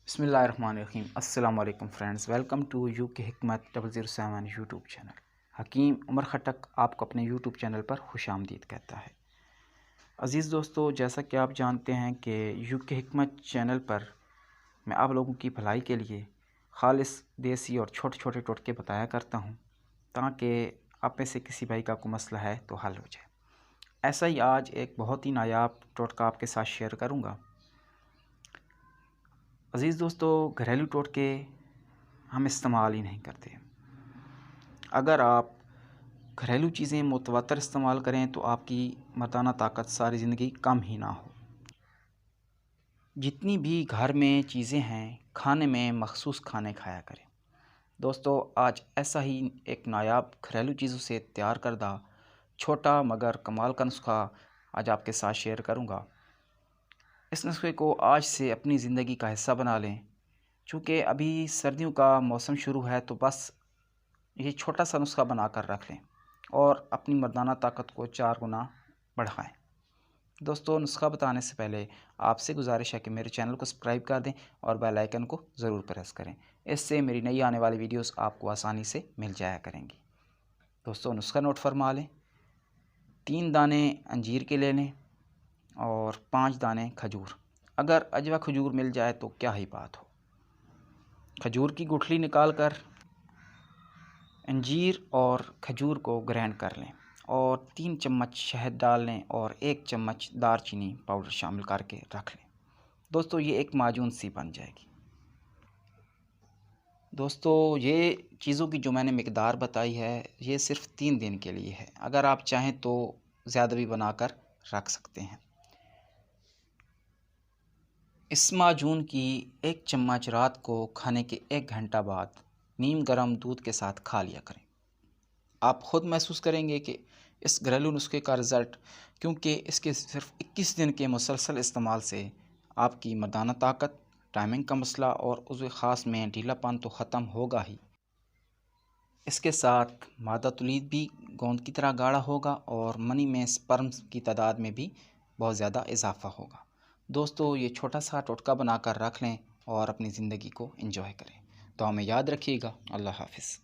बिस्मिल्लाहिर्रहमानिर्रहीम। अस्सलाम वालेकुम फ्रेंड्स, वेलकम टू यू के हिकमत 007 यूट्यूब चैनल। हकीम उमर खटक आपको अपने यूट्यूब चैनल पर खुशामदीद कहता है। अज़ीज़ दोस्तों, जैसा कि आप जानते हैं कि यू के हिकमत चैनल पर मैं आप लोगों की भलाई के लिए खालिस देसी और छोटे छोटे टोटके बताया करता हूं, ताकि आप में से किसी भाई का कोई मसला है तो हल हो जाए। ऐसा ही आज एक बहुत ही नायाब टोटका आपके साथ शेयर करूँगा। अज़ीज़ दोस्तों, घरेलू टोटके हम इस्तेमाल ही नहीं करते। अगर आप घरेलू चीज़ें मुतवत्तर इस्तेमाल करें तो आपकी मर्दाना ताकत सारी ज़िंदगी कम ही ना हो। जितनी भी घर में चीज़ें हैं, खाने में मखसूस खाने खाया करें। दोस्तों, आज ऐसा ही एक नायाब घरेलू चीज़ों से तैयार करदा छोटा मगर कमाल का नुस्खा आज आपके साथ शेयर करूँगा। इस नुस्खे को आज से अपनी ज़िंदगी का हिस्सा बना लें। चूँकि अभी सर्दियों का मौसम शुरू है, तो बस ये छोटा सा नुस्खा बना कर रख लें और अपनी मर्दाना ताकत को 4 गुना बढ़ाएं। दोस्तों, नुस्खा बताने से पहले आपसे गुजारिश है कि मेरे चैनल को सब्सक्राइब कर दें और बेल आइकन को ज़रूर प्रेस करें। इससे मेरी नई आने वाली वीडियोस आपको आसानी से मिल जाया करेंगी। दोस्तों, नुस्खा नोट फरमा लें। 3 दाने अंजीर के ले लें और 5 दाने खजूर। अगर अजवा खजूर मिल जाए तो क्या ही बात हो। खजूर की गुठली निकाल कर अंजीर और खजूर को ग्राइंड कर लें और 3 चम्मच शहद डाल लें और 1 चम्मच दारचीनी पाउडर शामिल करके रख लें। दोस्तों, ये एक माजून सी बन जाएगी। दोस्तों, ये चीज़ों की जो मैंने मिकदार बताई है, ये सिर्फ़ 3 दिन के लिए है। अगर आप चाहें तो ज़्यादा भी बनाकर रख सकते हैं। इस माजून की 1 चम्मच रात को खाने के 1 घंटा बाद नीम गर्म दूध के साथ खा लिया करें। आप ख़ुद महसूस करेंगे कि इस घरेलू नुस्खे का रिज़ल्ट, क्योंकि इसके सिर्फ 21 दिन के मुसलसल इस्तेमाल से आपकी मर्दाना ताकत, टाइमिंग का मसला और उज़्व ख़ास में ढीलापन तो ख़त्म होगा ही। इसके साथ मादा तुलीद भी गोंद की तरह गाढ़ा होगा और मनी में स्पर्म्स की तादाद में भी बहुत ज़्यादा इजाफ़ा होगा। दोस्तों, ये छोटा सा टोटका बनाकर रख लें और अपनी ज़िंदगी को एंजॉय करें। तो हमें याद रखिएगा। अल्लाह हाफ़िज़।